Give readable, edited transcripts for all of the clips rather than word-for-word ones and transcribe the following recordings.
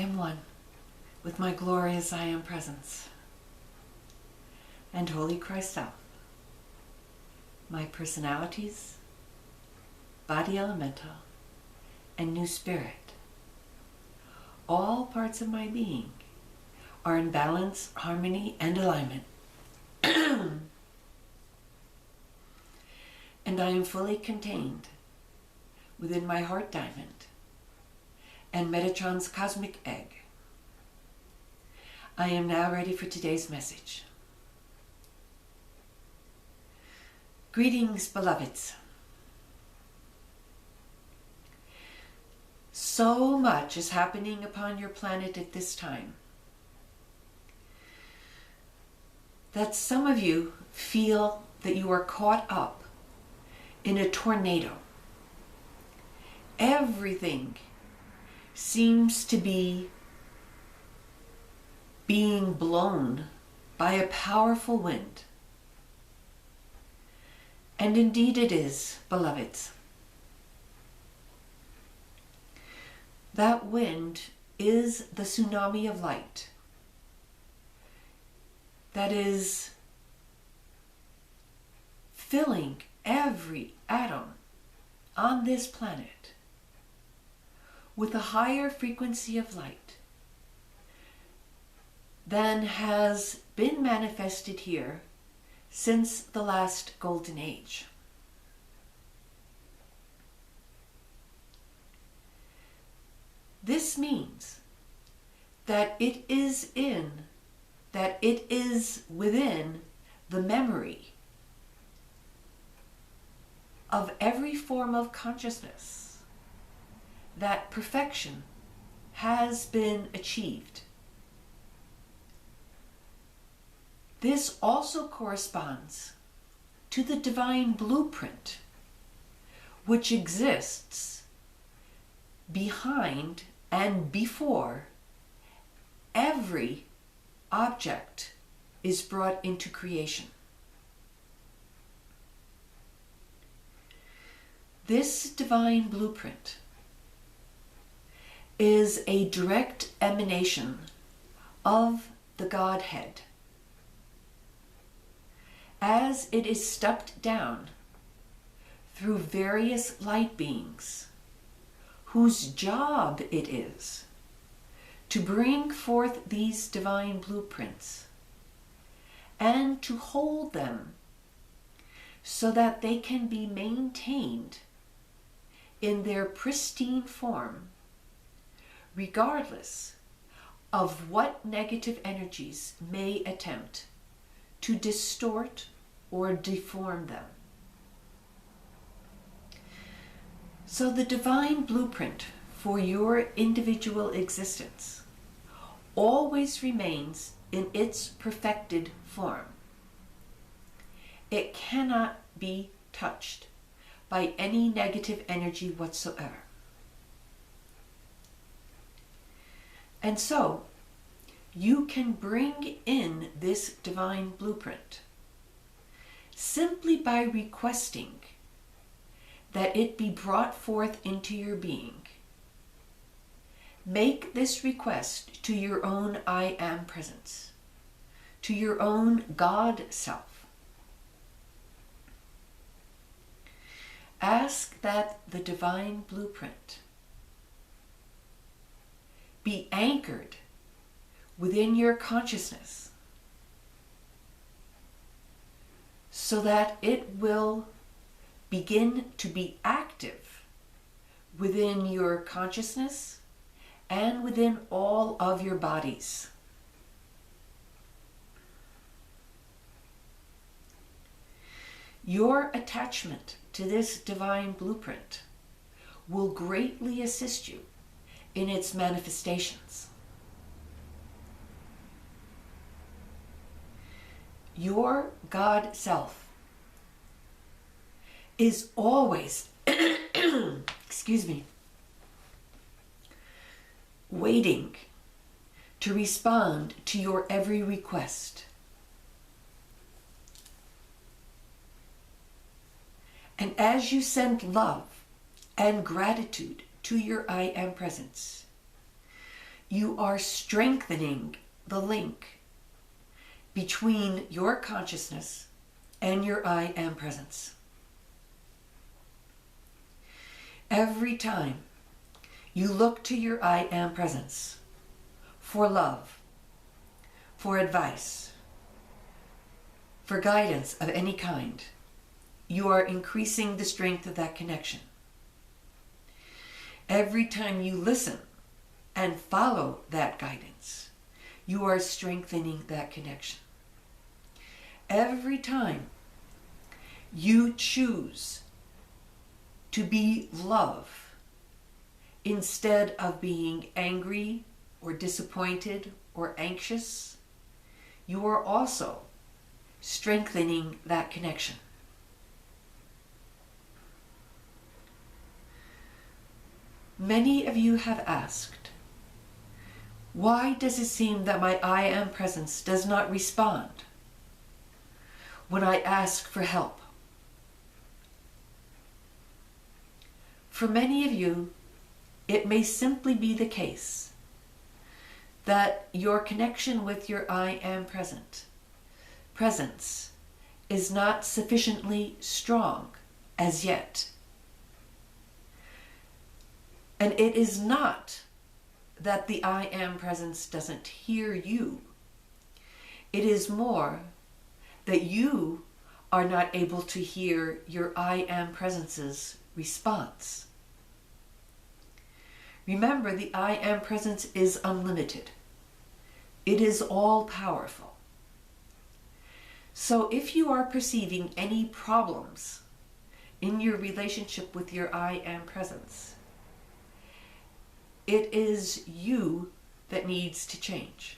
am one with my glorious I am presence and Holy Christ Self, my personalities, body elemental, and new spirit. All parts of my being are in balance, harmony, and alignment. And I am fully contained within my heart diamond and Metatron's cosmic egg. I am now ready for today's message. Greetings, beloveds. So much is happening upon your planet at this time that some of you feel that you are caught up in a tornado. Everything seems to be being blown by a powerful wind. And indeed it is, beloveds. That wind is the tsunami of light that is filling every atom on this planet with a higher frequency of light than has been manifested here since the last golden age. This means that it is within the memory of every form of consciousness that perfection has been achieved. This also corresponds to the divine blueprint, which exists behind and before every object is brought into creation. This divine blueprint is a direct emanation of the Godhead, as it is stepped down through various light beings whose job it is to bring forth these divine blueprints and to hold them so that they can be maintained in their pristine form, regardless of what negative energies may attempt to distort or deform them. So the divine blueprint for your individual existence always remains in its perfected form. It cannot be touched by any negative energy whatsoever. And so, you can bring in this divine blueprint simply by requesting that it be brought forth into your being. Make this request to your own I Am presence, to your own God self. Ask that the divine blueprint be anchored within your consciousness so that it will begin to be active within your consciousness and within all of your bodies. Your attachment to this divine blueprint will greatly assist you in its manifestations. Your God self is always, waiting to respond to your every request. And as you send love and gratitude to your I Am presence, you are strengthening the link between your consciousness and your I am presence. Every time you look to your I am presence for love, for advice, for guidance of any kind, you are increasing the strength of that connection. Every time you listen and follow that guidance, you are strengthening that connection. Every time you choose to be love instead of being angry or disappointed or anxious, you are also strengthening that connection. Many of you have asked, why does it seem that my I am presence does not respond when I ask for help? For many of you, it may simply be the case that your connection with your I am presence is not sufficiently strong as yet. And it is not that the I am presence doesn't hear you. It is more that you are not able to hear your I am presence's response. Remember, the I am presence is unlimited. It is all powerful. So if you are perceiving any problems in your relationship with your I am presence, it is you that needs to change.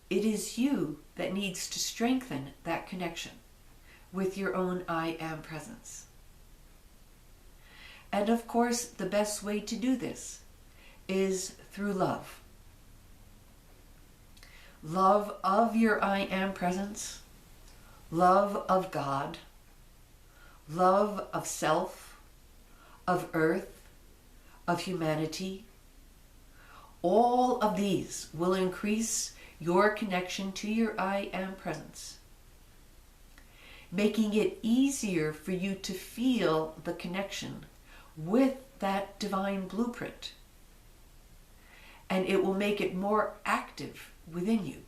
It is you that needs to strengthen that connection with your own I am presence. And of course, the best way to do this is through love. Love of your I am presence, love of God, love of self, of earth, of humanity. All of these will increase your connection to your I am presence, making it easier for you to feel the connection with that divine blueprint. And it will make it more active within you.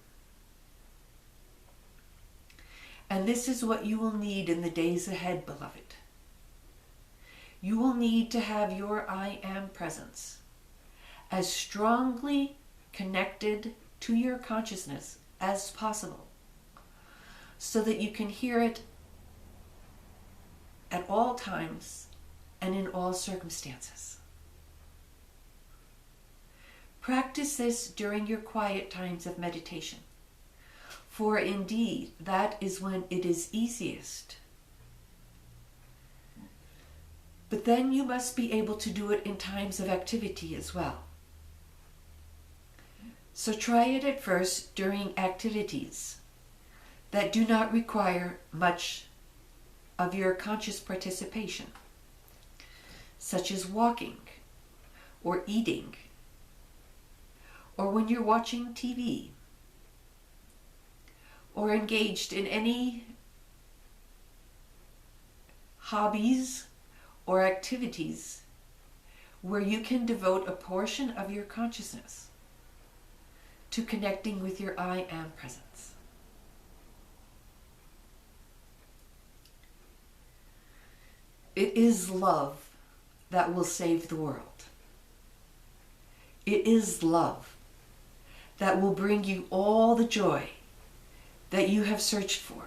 And this is what you will need in the days ahead, beloved. You will need to have your I am presence as strongly connected to your consciousness as possible, so that you can hear it at all times and in all circumstances. Practice this during your quiet times of meditation, for indeed that is when it is easiest. But then you must be able to do it in times of activity as well. So try it at first during activities that do not require much of your conscious participation, such as walking or eating, or when you're watching TV, or engaged in any hobbies or activities where you can devote a portion of your consciousness to connecting with your I am presence. It is love that will save the world. It is love that will bring you all the joy that you have searched for.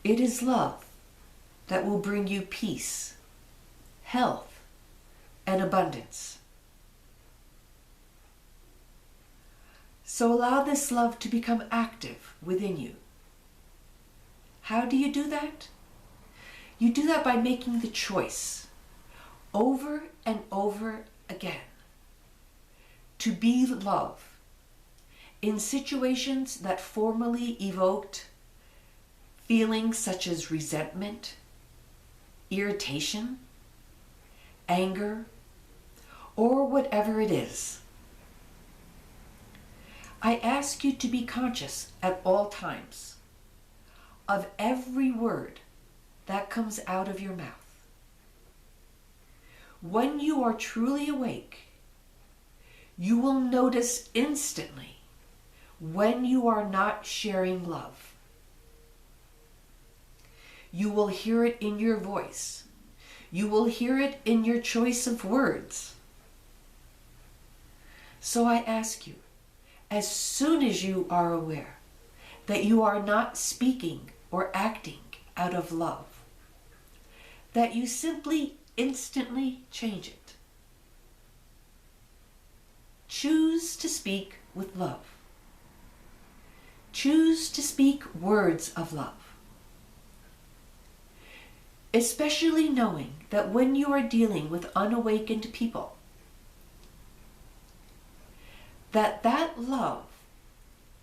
It is love that will bring you peace, health, and abundance. So allow this love to become active within you. How do you do that? You do that by making the choice over and over again to be love in situations that formerly evoked feelings such as resentment, irritation, anger, or whatever it is. I ask you to be conscious at all times of every word that comes out of your mouth. When you are truly awake, you will notice instantly when you are not sharing love. You will hear it in your voice. You will hear it in your choice of words. So I ask you, as soon as you are aware that you are not speaking or acting out of love, that you simply instantly change it. Choose to speak with love. Choose to speak words of love. Especially knowing that when you are dealing with unawakened people, that love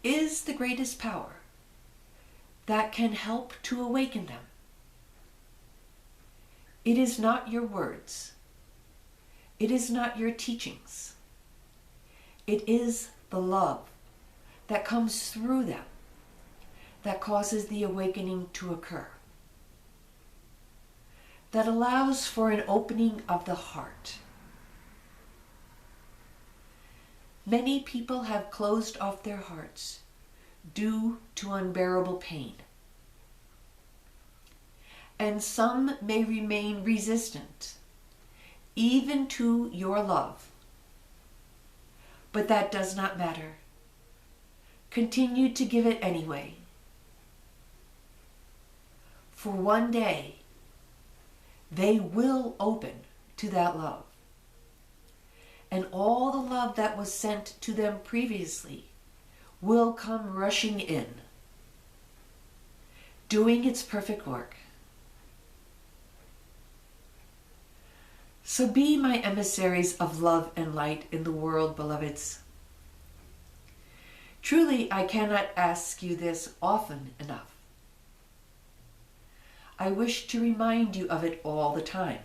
is the greatest power that can help to awaken them. It is not your words. It is not your teachings. It is the love that comes through them that causes the awakening to occur, that allows for an opening of the heart. Many people have closed off their hearts due to unbearable pain. And some may remain resistant, even to your love. But that does not matter. Continue to give it anyway. For one day, they will open to that love. And all the love that was sent to them previously will come rushing in, doing its perfect work. So be my emissaries of love and light in the world, beloveds. Truly, I cannot ask you this often enough. I wish to remind you of it all the time.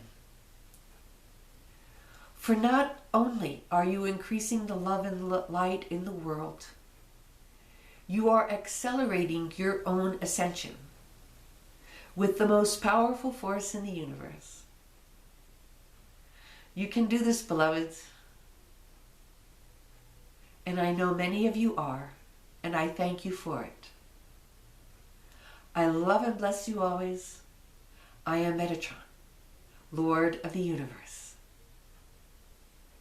For not only are you increasing the love and light in the world, you are accelerating your own ascension with the most powerful force in the universe. You can do this, beloveds. And I know many of you are, and I thank you for it. I love and bless you always. I am Metatron, Lord of the Universe.